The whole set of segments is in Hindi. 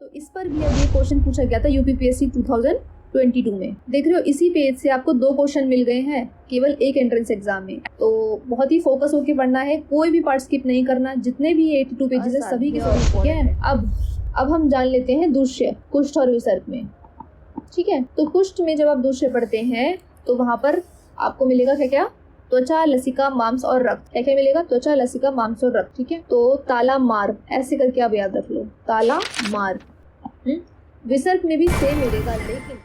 तो इस पर भी अभी क्वेश्चन पूछा गया था यूपीपीएससी 2022 में। देख रहे हो इसी पेज से आपको 2 क्वेश्चन मिल गए हैं केवल एक एंट्रेंस एग्जाम में। तो बहुत ही फोकस होकर पढ़ना है, कोई भी पार्ट स्किप नहीं करना। जितने भी 82 पेजेस है सभी के सभी ठीक है। अब हम जान लेते हैं दूष्य, कुष्ठ और विसर्ग में। ठीक है, तो कुष्ठ में जब आप दूष्य पढ़ते हैं तो वहां पर आपको मिलेगा क्या क्या, त्वचा, लसिका, मांस और रक्त। क्या क्या मिलेगा, त्वचा, लसिका, मांस और रक्त। ठीक है, तो ताला मार ऐसे करके आप याद रख लो, ताला मार। विसर्ग में भी सेम मिलेगा, लेकिन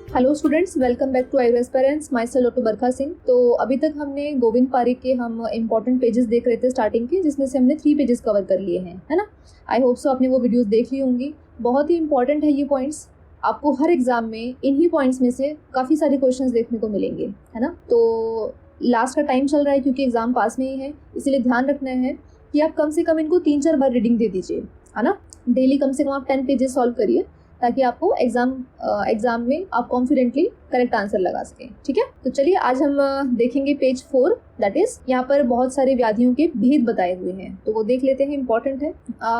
hello students, welcome back to आईवेस parents, myself doctor Barkha Singh. तो अभी तक हमने गोविंद पारिक के हम इंपॉर्टेंट पेजेस देख रहे थे स्टार्टिंग के, जिसमें से हमने 3 पेजेस कवर कर लिए हैं, है ना। आई होप सो आपने वो वीडियोस देख ली होंगी। बहुत ही इंपॉर्टेंट है ये पॉइंट्स, आपको हर एग्जाम में इन्हीं पॉइंट्स में से काफ़ी सारे क्वेश्चंस देखने को मिलेंगे, है ना। तो लास्ट का टाइम चल रहा है क्योंकि एग्जाम पास में ही है, इसीलिए ध्यान रखना है कि आप कम से कम इनको 3-4 बार रीडिंग दे दीजिए, है ना। डेली कम से कम आप 10 पेजेस सॉल्व करिए ताकि आपको एग्जाम में आप कॉन्फिडेंटली करेक्ट आंसर लगा सकें। ठीक है, तो चलिए आज हम देखेंगे पेज 4, दैट इज यहाँ पर बहुत सारे व्याधियों के भेद बताए हुए हैं, तो वो देख लेते हैं, इंपॉर्टेंट है।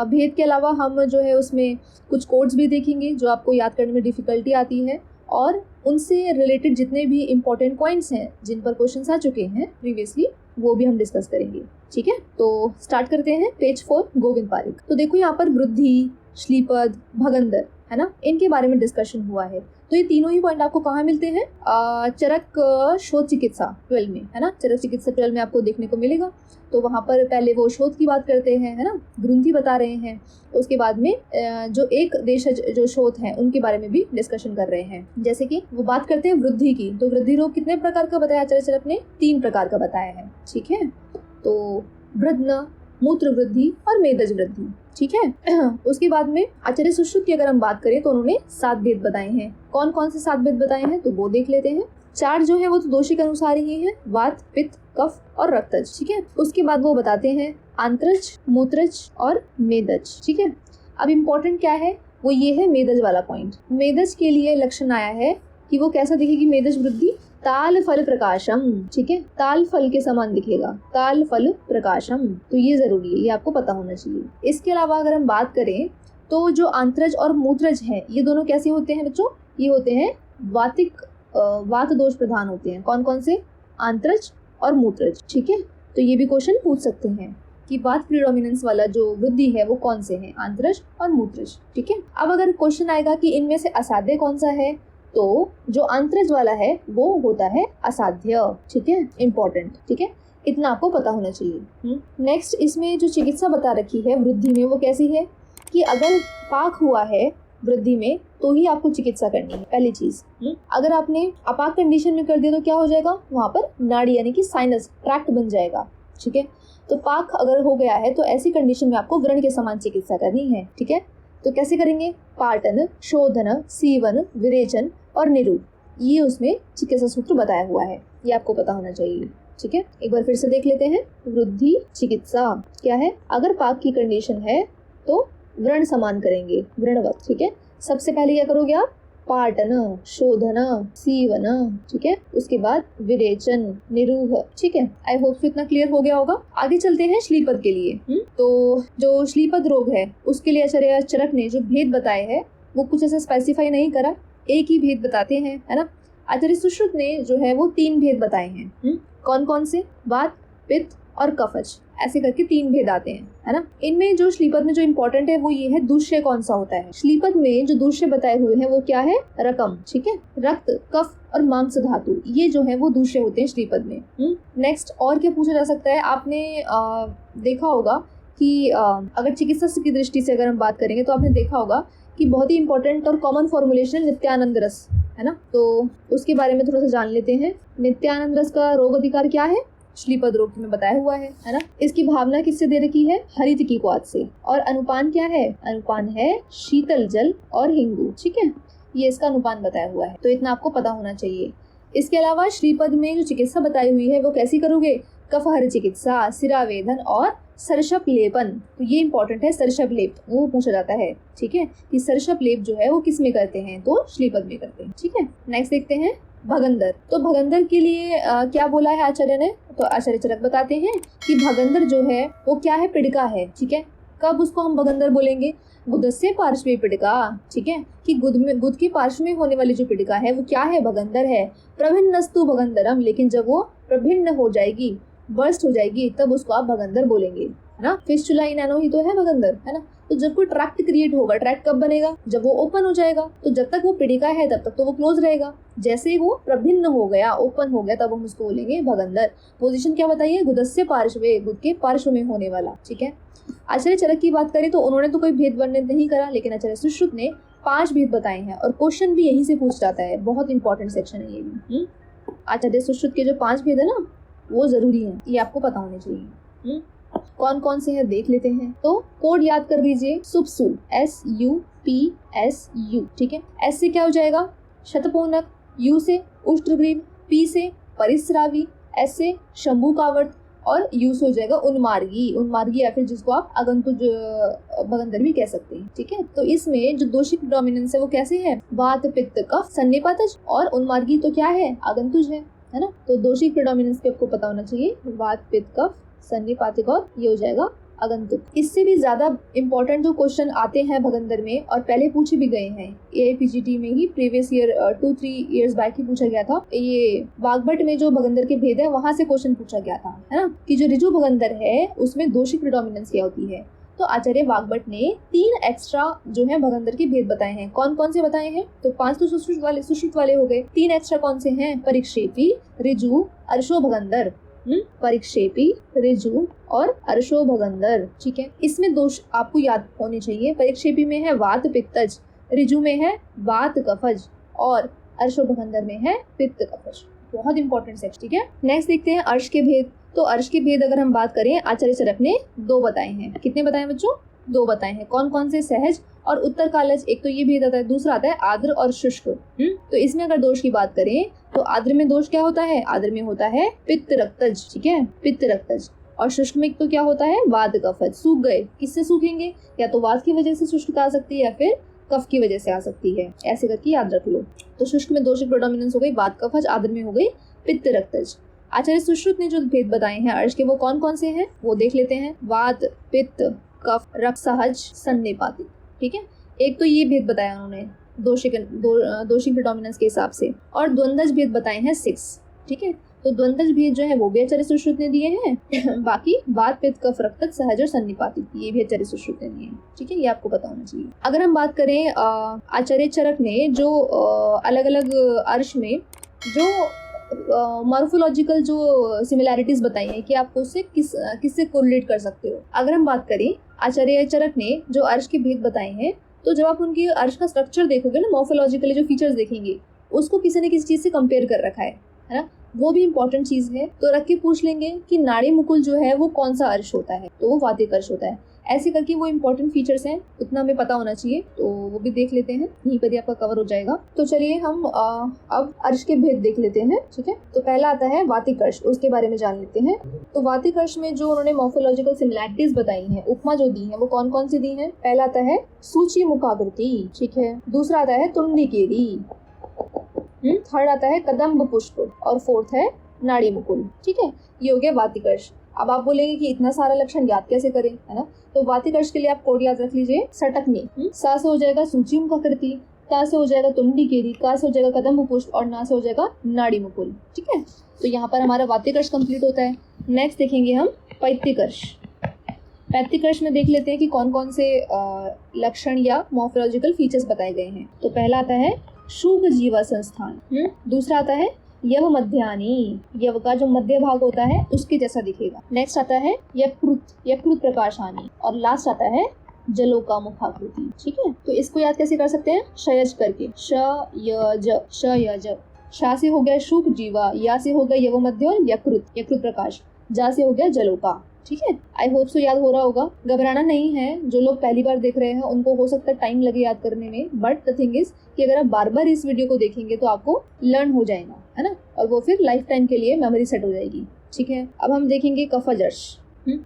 भेद के अलावा हम जो है उसमें कुछ कोड्स भी देखेंगे जो आपको याद करने में डिफिकल्टी आती है, और उनसे रिलेटेड जितने भी इंपॉर्टेंट पॉइंट्स हैं जिन पर क्वेश्चन आ चुके हैं प्रीवियसली, वो भी हम डिस्कस करेंगे। ठीक है, तो स्टार्ट करते हैं पेज 4 गोविंद पारिक। तो देखो यहाँ पर वृद्धि, श्लीपद, भगंदर, है ना, इनके बारे में डिस्कशन हुआ है। तो ये तीनों ही पॉइंट आपको कहाँ मिलते हैं, चरक शोध चिकित्सा 12 में, है ना। चरक चिकित्सा 12 में आपको देखने को मिलेगा। तो वहाँ पर पहले वो शोध की बात करते हैं, है ना, ग्रंथि बता रहे हैं। उसके बाद में जो एक देश जो शोध हैं उनके बारे में भी डिस्कशन कर रहे हैं। जैसे कि वो बात करते हैं वृद्धि की, तो वृद्धि रोग कितने प्रकार का बताया आचार्य चरक ने, 3 प्रकार का बताया है। ठीक है, तो वृद्धन, मूत्र वृद्धि और मेदज वृद्धि। ठीक है, उसके बाद में आचार्य सुश्रुत की अगर हम बात करें तो उन्होंने 7 भेद बताए हैं। कौन कौन से 7 भेद बताए हैं तो वो देख लेते हैं। 4 जो है वो तो दोषी के अनुसार ही है, वात, पित्त, कफ और रक्तज। ठीक है, उसके बाद वो बताते हैं आंत्रज, मूत्रज और मेदज। ठीक है, अब इम्पोर्टेंट क्या है, वो ये है मेदज वाला पॉइंट। मेदज के लिए लक्षण आया है कि वो कैसा दिखेगी मेदज वृद्धि, ताल फल प्रकाशम। ठीक है, ताल फल के समान दिखेगा, ताल फल प्रकाशम, तो ये जरूरी है, ये आपको पता होना चाहिए। इसके अलावा अगर हम बात करें तो जो आंत्रज और मूत्रज है ये दोनों कैसे होते हैं बच्चों, ये होते हैं वात दोष प्रधान होते हैं। कौन कौन से, आंत्रज और मूत्रज। ठीक है, तो ये भी क्वेश्चन पूछ सकते हैं कि वात प्रीडोमिनेंस वाला जो वृद्धि है वो कौन से हैं, आंत्रज और मूत्रज। ठीक है, अब अगर क्वेश्चन आएगा कि इनमें से असाध्य कौन सा है, तो जो आंत्रज वाला है वो होता है असाध्य। ठीक है, इंपॉर्टेंट। ठीक है, इतना आपको पता होना चाहिए। नेक्स्ट, इसमें जो चिकित्सा बता रखी है वृद्धि में वो कैसी है कि अगर पाक हुआ है वृद्धि में तो ही आपको चिकित्सा करनी है, पहली चीज। अगर आपने अपाक कंडीशन में कर दिया तो क्या हो जाएगा, वहां पर नाड़ी यानी कि साइनस ट्रैक्ट बन जाएगा। ठीक है, तो पाक अगर हो गया है तो ऐसी कंडीशन में आपको व्रण के समान चिकित्सा करनी है। ठीक है, तो कैसे करेंगे, पाटन, शोधन, सीवन, विरेचन और निरूप, ये उसमें चिकित्सा सूत्र बताया हुआ है, ये आपको पता होना चाहिए। ठीक है, एक बार फिर से देख लेते हैं। वृद्धि चिकित्सा क्या है, अगर पाक की कंडीशन है तो व्रण समान करेंगे, व्रणवत। ठीक है, सबसे पहले क्या करोगे आप, पाटन, शोधन, सीवन। ठीक है, उसके बाद विरेचन, निरूह। ठीक है, आई होप इतना क्लियर हो गया होगा। आगे चलते हैं श्लीपद के लिए। तो जो श्लीपद रोग है उसके लिए आचार्य चरक ने जो भेद बताए हैं वो कुछ ऐसा स्पेसिफाई नहीं करा, एक ही भेद बताते हैं, है ना। आचार्य सुश्रुत ने जो है वो 3 भेद बताए हैं। कौन कौन से, वात, पित्त और कफज, ऐसे करके 3 भेद आते हैं, है ना। इनमें जो श्लीपद में जो इम्पोर्टेंट है वो ये है दूष्य कौन सा होता है। श्लीपद में जो दूष्य बताए हुए हैं वो क्या है, रकम। ठीक है, रक्त, कफ और मांस धातु, ये जो है वो दूष्य होते हैं श्लीपद में। नेक्स्ट, और क्या पूछा जा सकता है, आपने देखा होगा कि अगर चिकित्सा की दृष्टि से अगर हम बात करेंगे तो आपने देखा होगा कि बहुत ही इंपॉर्टेंट और कॉमन फॉर्मुलेशन नित्यानंद रस, है ना। तो उसके बारे में थोड़ा सा जान लेते हैं। नित्यानंद रस का रोग अधिकार क्या है, श्लीपद रोग में बताया हुआ है ना। इसकी भावना किससे दे रखी है, हरित क्वाथ से, और अनुपान क्या है, अनुपान है शीतल जल और हिंगू। ठीक है, ये इसका अनुपान बताया हुआ है, तो इतना आपको पता होना चाहिए। इसके अलावा श्लीपद में जो चिकित्सा बताई हुई है वो कैसी करोगे, कफहर चिकित्सा, सिरावेदन और सरशप लेपन, तो ये इंपॉर्टेंट है, सरशप लेप वो पूछा जाता है, ठीक है, कि सरशप लेप जो है वो किस में करते हैं, तो श्लीपद में करते हैं, ठीक है। नेक्स्ट देखते हैं भगंदर। तो भगंदर के लिए क्या बोला है आचार्य ने, तो आचार्य चरक बताते हैं कि भगंदर जो है वो क्या है, पिड़का है, ठीक है। कब उसको हम भगंदर बोलेंगे, गुदस्य पार्श्वी पिड़का, ठीक है, कि गुद के पार्श्व में होने वाली जो पिड़का है वो क्या है, भगंदर है। प्रभिन्नस्तु भगंदरम, लेकिन जब वो प्रभिन्न हो जाएगी, बर्स्ट हो जाएगी, तब उसको आप भगंदर बोलेंगे, है ना। फिस्टुला इन एनो ही तो है भगंदर, है ना। तो जब कोई ट्रैक्ट क्रिएट होगा, ट्रैक्ट कब बनेगा, जब वो ओपन हो जाएगा। तो जब तक वो पिड़िका है तब तक तो वो क्लोज रहेगा, जैसे ही वो प्रभिन्न हो गया, ओपन हो गया, तब हम उसको बोलेंगे भगंदर। पोजीशन क्या बताइए, गुदस्य पार्श्वे, गुद के पार्श्व में होने वाला, ठीक है। आचार्य चरक की बात करें तो उन्होंने तो कोई भेद वर्णन नहीं करा, लेकिन आचार्य सुश्रुत ने 5 भेद बताए हैं, और क्वेश्चन भी यहीं से पूछ जाता है, बहुत इंपॉर्टेंट सेक्शन है ये भी। आचार्य सुश्रुत के जो 5 भेद है ना, वो जरूरी है, ये आपको पता होने चाहिए। कौन कौन से हैं देख लेते हैं। तो कोड याद कर लीजिए, सुप्सु, SUPSU, ठीक है। एस से क्या हो जाएगा, शतपूर्णक, यू से उष्ट्रग्रीव, पी से परिस्रावी, एस से शंभुकावर्त, और यू से हो जाएगा उन्मार्गी, उन्मार्गी, या फिर जिसको आप आगंतुज भगंदर भी कह सकते हैं, ठीक है। तो इसमें जो दोषी प्रेडोमिनेंस है वो कैसे है, वात पित्त कफ सन्निपातज, और उन्मार्गी तो क्या है, आगंतुज है ना। तो दोषी प्रेडोमिनेंस पे आपको पता होना चाहिए, वात पित्त कफ सन्निपातिक, और ये हो जाएगा आगंतुक। इससे भी ज्यादा इंपॉर्टेंट जो क्वेश्चन आते हैं भगंदर में, और पहले पूछे भी गए हैं AIPGT में ही, प्रीवियस ईयर 2-3 ईयर्स बैक ही पूछा गया था। ये वाग्भट में जो भगंदर के भेद है वहां से क्वेश्चन पूछा गया था, है ना, कि जो ऋजु भगंदर है उसमें दोषी प्रेडोमिनेंस क्या होती है। तो आचार्य वाग्भट ने 3 एक्स्ट्रा जो है भगंदर के भेद बताए हैं। कौन कौन से बताए हैं, तो 5 तो सुश्रुत वाले हो गए, 3 एक्स्ट्रा कौन से हैं, परिक्षेपी, ऋजु, अर्शो भगंदर। परिक्षेपी, ऋजु और अर्शो भगंदर, ठीक है। इसमें दोष आपको याद होने चाहिए, परिक्षेपी में है वात पित्तज, ऋजु में है वात कफज, और अर्शो भगंदर में है पित्त कफज। बहुत इंपॉर्टेंट सेक्शन, ठीक है। नेक्स्ट देखते हैं अर्श के भेद। तो अर्श के भेद अगर हम बात करें, आचार्य चरक ने 2 बताए हैं। कितने बताए बच्चों, 2 बताए हैं। कौन कौन से, सहज और उत्तर कालज, एक तो ये भेद आता है, दूसरा आता है आर्द्र और शुष्क। तो इसमें अगर दोष की बात करें तो आर्द्र में दोष क्या होता है, आर्द्र में होता है पित्त रक्तज, ठीक है, पित्त रक्तज। और शुष्क में तो क्या होता है, वात कफज। सूख गए, किससे सूखेंगे, या तो वात की वजह से शुष्कता आ सकती है, या फिर कफ की वजह से आ सकती है, ऐसे करके याद रख लो। तो शुष्क में दोषी प्रेडोमिनेंस हो गई वात कफज, आर्द्र में हो गई पित्त रक्तज। आचार्य सुश्रुत ने जो भेद बताए हैं अर्श के, वो कौन कौन से हैं वो देख लेते हैं। वात, पित्त, कफ, रक्त सहज, सन्निपातिक, ठीक है। एक तो ये भेद बताया उन्होंने दोषी प्रेडोमिनेंस के हिसाब से, और द्वंद्वज भेद बताए हैं 6, ठीक है। तो द्वंद्वज भेद जो है वो भी आचार्य सुश्रुत ने दिए हैं। बाकी वात, पित्त, कफ, रक्त, सहज और सन्निपातिक, ये भी आचार्य सुश्रुत ने दिए हैं, ठीक है। ये आपको पता होना चाहिए। अगर हम बात करें आचार्य चरक ने जो अलग अलग अर्श में जो मॉर्फोलॉजिकल जो सिमिलैरिटीज बताई हैं कि आपको उससे किससे कोरिलेट कर सकते हो। अगर हम बात करें, आचार्य चरक ने जो अर्श के भेद बताए हैं, तो जब आप उनकी अर्श का स्ट्रक्चर देखोगे ना, मॉर्फोलॉजिकली जो फीचर्स देखेंगे, उसको किसी न किसी चीज से कंपेयर कर रखा है ना, वो भी इंपॉर्टेंट चीज है। तो रख के पूछ लेंगे कि नाड़ी मुकुल जो है वो कौन सा अर्श होता है, तो वो वातिक अर्श होता है। ऐसे करके वो इंपॉर्टेंट फीचर्स हैं, उतना हमें पता होना चाहिए, तो वो भी देख लेते हैं, यहीं पर ही आपका कवर हो जाएगा। तो चलिए हम अब अर्श के भेद देख लेते हैं, ठीक है। तो पहला आता है वातिक अर्श, उसके बारे में जान लेते हैं। तो वातिक अर्श में जो उन्होंने मॉर्फोलॉजिकल सिमिलैरिटीज बताई हैं, उपमा जो दी है, वो कौन कौन सी दी है। पहला आता है सूची मुखाकृति, ठीक है। दूसरा आता है तुंडिकेरी, थर्ड आता है कदम्ब पुष्प, और फोर्थ है नाड़ी मुकुल, ठीक है। ये हो गया वातिक अर्श। अब आप बोलेंगे कि इतना सारा लक्षण याद कैसे करें, है ना। तो वातिक अर्श के लिए आप कोड याद रख लीजिए, सटकनी, सा से हो जाएगा सूची मुखाकृति, ता से हो जाएगा तुंडिकेरी, का से हो जाएगा कदम्ब पुष्प, और ना से हो जाएगा नाड़ी मुकुल, ठीक है। तो यहाँ पर हमारा वातिक अर्श कंप्लीट होता है। नेक्स्ट देखेंगे हम पैतृक अर्श। पैतृक अर्श में देख लेते हैं कि कौन कौन से लक्षण या मॉर्फोलॉजिकल फीचर्स बताए गए हैं। तो पहला आता है शुभ जीवा संस्थान, दूसरा आता है यव मध्यानी, यव का जो मध्य भाग होता है उसके जैसा दिखेगा। नेक्स्ट आता है यकृत प्रकाशानी, और लास्ट आता है जलोका मुखाकृति, ठीक है। तो इसको याद कैसे कर सकते हैं, शयज करके, शयज। शा से हो गया शुभ जीवा, या से हो गया यव मध्य और यकृत प्रकाश, जा से हो गया जलोका, ठीक है। आई होप सो याद हो रहा होगा। घबराना नहीं है, जो लोग पहली बार देख रहे हैं उनको हो सकता है टाइम लगे याद करने में, बट द थिंग इज कि अगर आप बार बार इस वीडियो को देखेंगे तो आपको लर्न हो जाएगा, है ना, और वो फिर लाइफ टाइम के लिए मेमोरी सेट हो जाएगी, ठीक है। अब हम देखेंगे कफज अर्श।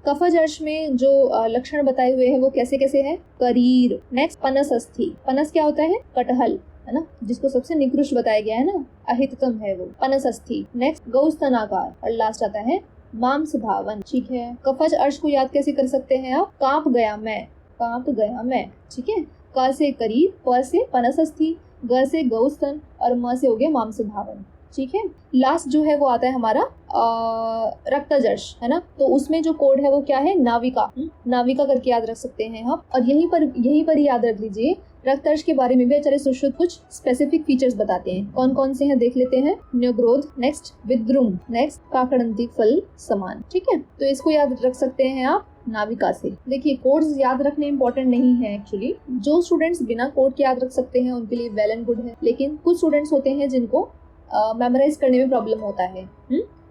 कफज अर्श में जो लक्षण बताए हुए हैं वो कैसे कैसे है? करीर। नेक्स्ट पनस अस्थि। पनस क्या होता है? कटहल, है ना, जिसको सबसे निकृष्ट बताया गया है ना, अहिततम है वो, पनस अस्थि। नेक्स्ट गौस्तनाकार, और लास्ट आता है मांस धावन। ठीक है, कफज अर्श को याद कैसे कर सकते हैं आप? कांप गया मैं, कांप गया मैं। ठीक है, क से करीर, प से पनस अस्थि, ग से गौस्तन और म से हो गया मांस धावन। ठीक है, लास्ट जो है वो आता है हमारा रक्तजर्श, है ना, तो उसमें जो कोड है वो क्या है? नाविका। नाविका करके याद रख सकते हैं आप। और यहीं पर याद रख लीजिए, रक्तर्श के बारे में भी आचार्य सुश्रुत कुछ स्पेसिफिक फीचर्स बताते हैं। कौन कौन से हैं देख लेते हैं। न्योग्रोध, नेक्स्ट विद्रुम, नेक्स्ट काकड़ंती फल समान। ठीक है, तो इसको याद रख सकते हैं आप नाविका से। देखिए, कोड्स याद रखने इंपॉर्टेंट नहीं है एक्चुअली। जो स्टूडेंट्स बिना कोड के याद रख सकते हैं उनके लिए वेल एंड गुड है, लेकिन कुछ स्टूडेंट्स होते हैं जिनको मेमोराइज करने में प्रॉब्लम होता है,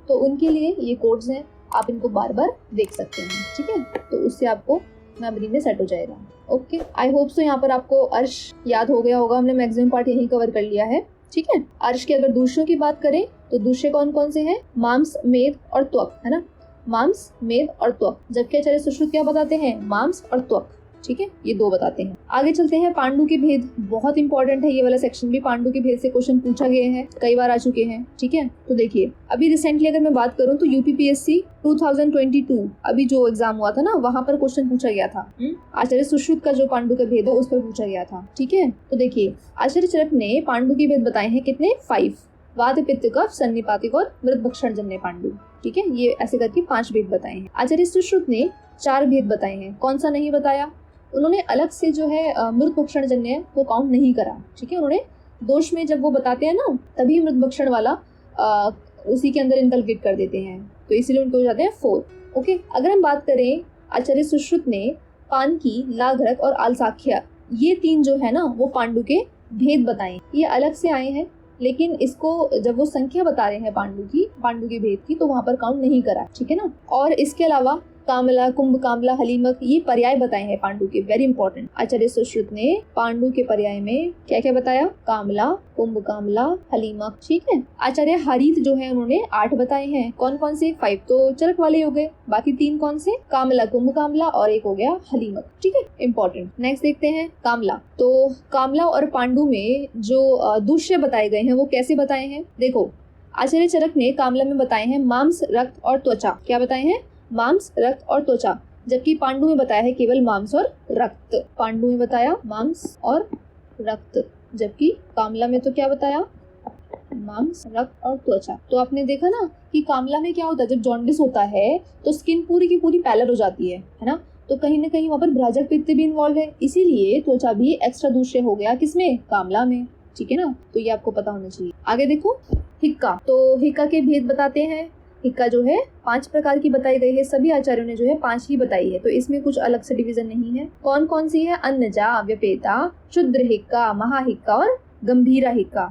तो उनके लिए ये कोड्स हैं, आप इनको बार बार देख सकते हैं। ठीक है, तो उससे आपको मेमोरी में सेट हो जाएगा। ओके, आई होप सो यहाँ पर आपको अर्श याद हो गया होगा। हमने मैक्सिमम पार्ट यहीं कवर कर लिया है। ठीक है, अर्श के अगर दूषों की बात करें तो दूषे कौन कौन से हैं? मांस, मेद और त्वक, है ना, मांस, मेद और त्वक। जबकि आचार्य सुश्रुत क्या बताते हैं? मांस और त्वक। ठीक है, ये दो बताते हैं। आगे चलते हैं, पांडु के भेद। बहुत इंपॉर्टेंट है ये वाला सेक्शन भी। पांडु के भेद से क्वेश्चन पूछा गया है, कई बार आ चुके हैं। ठीक है, तो देखिए, अभी रिसेंटली अगर मैं बात करूं तो यूपीपीएससी 2022 अभी जो एग्जाम हुआ था ना, वहां पर क्वेश्चन पूछा गया था। आचार्य सुश्रुत का जो पांडु का भेद है उस पर पूछा गया था। ठीक है, तो देखिए, आचार्य चरक ने पांडु के भेद बताए हैं कितने? 5। वात, पित्त, कफ, सन्निपातिक और मृत भक्षण जन्य पांडु। ठीक है, ये ऐसे करके 5 भेद बताए हैं। आचार्य सुश्रुत ने 4 भेद बताए हैं। कौन सा नहीं बताया? उन्होंने अलग से जो है मृत भक्षण जन्य वो काउंट नहीं करा। ठीक है, उन्होंने दोष में जब वो बताते हैं ना, तभी मृत भक्षण वाला उसी के अंदर इनकलकेट कर देते हैं, तो इसीलिए उनको हो जाते हैं 4। ओके, अगर हम बात करें, आचार्य सुश्रुत ने पानकी, लाघरक और आलसाख्या, ये 3 जो है ना वो पांडु के भेद बताए। ये अलग से आए हैं, लेकिन इसको जब वो संख्या बता रहे हैं पांडु के भेद की, तो वहां पर काउंट नहीं करा। ठीक है ना, और इसके अलावा कामला, कुंभ कामला, हलीमक, ये पर्याय बताए हैं पांडु के, वेरी इंपॉर्टेंट। आचार्य सुश्रुत ने पांडु के पर्याय में क्या क्या बताया? कामला, कुंभ कामला, हलीमक। ठीक है, आचार्य हरित जो है उन्होंने 8 बताए हैं। कौन कौन से? 5 तो चरक वाले हो गए, बाकी 3 कौन से? कामला, कुंभ कामला और एक हो गया हलीमक। ठीक है, इंपॉर्टेंट। नेक्स्ट देखते हैं कामला। तो कामला और पांडु में जो दूष्य बताए गए हैं वो कैसे बताए हैं? देखो, आचार्य चरक ने कामला में बताए हैं मांस, रक्त और त्वचा। क्या बताए हैं? मांस, रक्त और त्वचा। जबकि पांडु में बताया है केवल मांस और रक्त। पांडु में बताया मांस और रक्त, जबकि कामला में तो क्या बताया? मांस, रक्त और त्वचा। तो आपने देखा ना कि कामला में क्या होता है, जब जॉन्डिस होता है तो स्किन पूरी की पूरी पैलर हो जाती है ना, तो कहीं ना कहीं वहाँ पर भ्राजक पित्त भी इन्वॉल्व है, इसीलिए त्वचा भी एक्स्ट्रा दूषित हो गया। किसमें? कामला में। ठीक है ना, तो ये आपको पता होना चाहिए। आगे देखो, हिक्का। तो हिक्का के भेद बताते हैं। हिक्का जो है 5 प्रकार की बताई गई है। सभी आचार्यों ने जो है 5 ही बताई है, तो इसमें कुछ अलग से डिवीजन नहीं है। कौन कौन सी है? अन्नजा, व्यपेता, क्षुद्र हिक्का, महाहिक्का और गंभीरा हिक्का।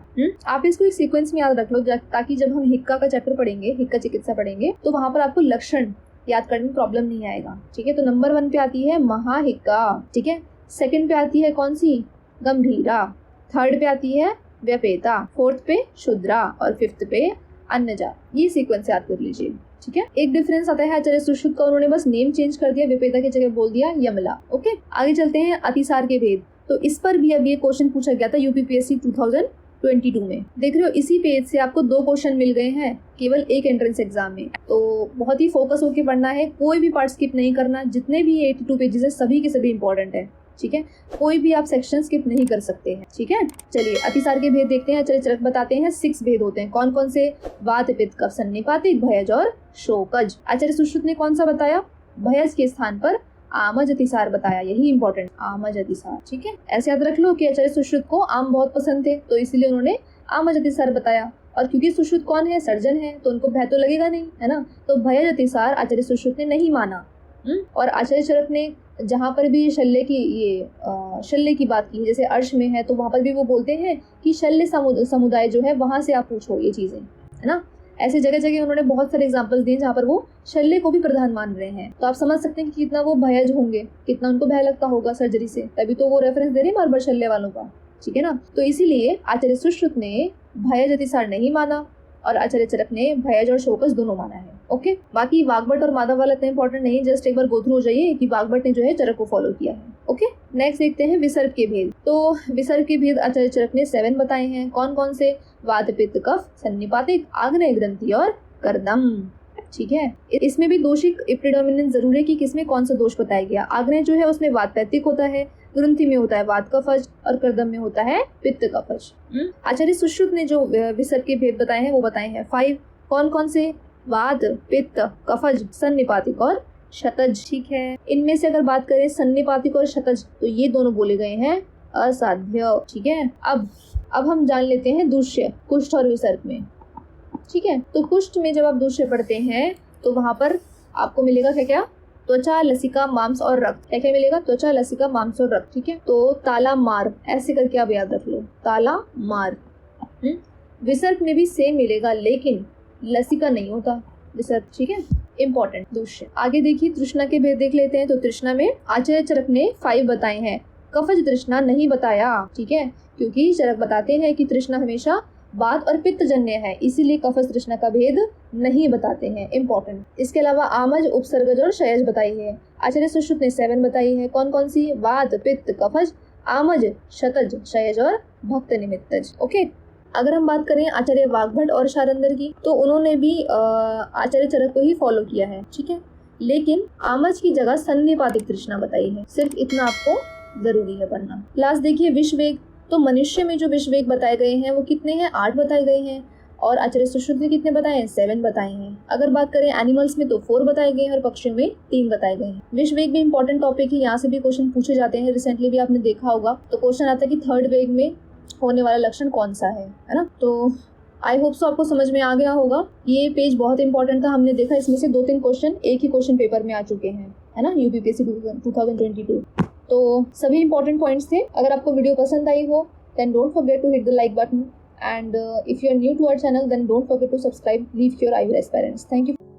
आप इसको एक सीक्वेंस में याद रख लो, ताकि जब हम हिक्का का चैप्टर पढ़ेंगे, हिक्का चिकित्सा पढ़ेंगे, तो वहां पर आपको लक्षण याद करने में प्रॉब्लम नहीं आएगा। ठीक है, तो नंबर 1 पे आती है महाहिक्का। ठीक है, सेकंड पे आती है कौन सी? गंभीरा। थर्ड पे आती है व्यपेता, 4th पे क्षुद्रा और 5th पे अन्नजा। ये सीक्वेंस याद कर लीजिए। ठीक है, एक डिफरेंस आता है आचार्य सुश्रुत का, उन्होंने बस नेम चेंज कर दिया, विपेता की जगह बोल दिया यमला। ओके, आगे चलते हैं अतिसार के भेद। तो इस पर भी अब ये क्वेश्चन पूछा गया था यूपीपीएससी 2022 में। देख रहे हो, इसी पेज से आपको 2 क्वेश्चन मिल गए हैं केवल एक एंट्रेंस एग्जाम में, तो बहुत ही फोकस होकर पढ़ना है, कोई भी पार्ट स्किप नहीं करना। जितने भी 82 पेजेस है सभी के सभी इंपॉर्टेंट है। ठीक है, कोई भी आप सेक्शन स्किप नहीं कर सकते हैं। ठीक है, चलिए अतिसार के भेद देखते हैं। चलिए चरक बताते हैं 6 भेद होते हैं। कौन कौन से? वात, पित्त, कफ, सन्निपातिक, भयज और शोकज। आचार्य सुश्रुत ने कौन सा बताया? भयज के स्थान पर आमज अतिसार बताया, यही इंपॉर्टेंट, आमज अतिसार। ठीक है, ऐसे याद रख लो कि आचार्य सुश्रुत को आम बहुत पसंद थे, तो इसलिए उन्होंने आमज अतिसार बताया। और क्योंकि सुश्रुत कौन है? सर्जन है, तो उनको भय तो लगेगा नहीं, है ना, तो भयज अतिसार आचार्य सुश्रुत ने नहीं माना। और आचार्य चरक ने जहाँ पर भी शल्य की बात की, जैसे अर्श में है तो वहाँ पर भी वो बोलते हैं कि शल्य समुदाय जो है वहाँ से आप पूछो ये चीजें, है ना। ऐसे जगह जगह उन्होंने बहुत सारे एग्जांपल्स दिए जहाँ पर वो शल्य को भी प्रधान मान रहे हैं। तो आप समझ सकते हैं कि कितना वो भयज होंगे, कितना उनको भय लगता होगा सर्जरी से, तभी तो वो रेफरेंस दे रहे हैं बार बार शल्य वालों का। ठीक है ना, तो इसीलिए आचार्य सुश्रुत ने भयज अतिसार नहीं माना और आचार्य चरक ने भयज और शोकज दोनों माना है। ओके, बाकी वाग्भट और माधव वाला इतना इंपॉर्टेंट नहीं, जस्ट एक बार गो थ्रू हो जाइए कि वाग्भट ने जो है चरक को फॉलो किया है। ओके, नेक्स्ट देखते हैं विसर्ग के भेद। तो विसर्ग के भेद आचार्य चरक ने 7 बताए हैं। कौन कौन से? वात, पित्त, कफ, सन्निपातिक, आग्नेय ग्रंथि और कर्दम। ठीक है, इसमें भी दोषिक प्रिडोमिनेंस जरूर है कि किसमें कौन सा दोष बताया गया। आग्नेय जो है उसमें वात पैतिक होता है, ग्रंथि में होता है वात कफज और कर्दम में होता है पित्त कफज। आचार्य सुश्रुत ने जो विसर्ग के भेद बताए हैं वो बताए हैं 5। कौन कौन से? वात, पित्त, कफज, सन्निपातिक और शतज। ठीक है, इनमें से अगर बात करें सन्निपातिक और शतज तो ये दोनों बोले गए हैं असाध्य। ठीक है, अब हम जान लेते हैं दूष्य कुष्ठ और विसर्ग में। ठीक है, तो कुष्ठ में जब आप दूष्य पढ़ते हैं तो वहां पर आपको मिलेगा क्या क्या? त्वचा, लसिका, मांस और रक्त। क्या क्या मिलेगा? त्वचा, लसिका, मांस और रक्त। ठीक है, तो ताला मार ऐसे करके आप याद रख लो, ताला मार। विसर्ग में भी सेम मिलेगा लेकिन लसिका नहीं होता विसर्ग। ठीक है, इंपॉर्टेंट दूष्य। आगे देखिए तृष्णा के भेद देख लेते हैं। तो तृष्णा में आचार्य चरक ने 5 बताए हैं, कफज तृष्णा नहीं बताया। ठीक है, क्योंकि चरक बताते हैं कि तृष्णा हमेशा वात और पित्त जन्य है, इसीलिए कफज तृष्णा का भेद नहीं बताते हैं। इंपॉर्टेंट। इसके अलावा आमज, उपसर्गज और क्षयज बताई है। आचार्य सुश्रुत ने 7 बताई है। कौन कौन सी? वात, पित्त, कफज, आमज, शतज, क्षयज और भक्त निमित्तज। ओके, अगर हम बात करें आचार्य वाग्भट और शारंदर की तो उन्होंने भी आचार्य चरक को ही फॉलो किया है। ठीक है, लेकिन आमज की जगह सन्निपातिक तृष्णा बताई है। सिर्फ इतना आपको जरूरी है पढ़ना। लास्ट देखिए विषवेग। तो मनुष्य में जो विषवेग बताए गए हैं वो कितने हैं? 8 बताए गए हैं। और आचार्य सुश्रुत ने कितने बताए हैं? 7 बताए हैं। अगर बात करें एनिमल्स में तो 4 बताए गए हैं और पक्षियों में 3 बताए गए हैं। विषवेग भी इंपॉर्टेंट टॉपिक है, यहाँ से भी क्वेश्चन पूछे जाते हैं। रिसेंटली भी आपने देखा होगा, तो क्वेश्चन आता है कि 3rd वेग में होने वाला लक्षण कौन सा है ना। तो आई होप सो आपको समझ में आ गया होगा। ये पेज बहुत इंपॉर्टेंट था, हमने देखा इसमें से 2-3 क्वेश्चन एक ही क्वेश्चन पेपर में आ चुके हैं, है ना, यूपीपीएससी 2022। तो सभी इंपॉर्टेंट पॉइंट्स थे। अगर आपको वीडियो पसंद आई हो then don't forget to hit the like button, and if you are new to our channel then don't forget to subscribe. Leave your IVS parents. Thank you.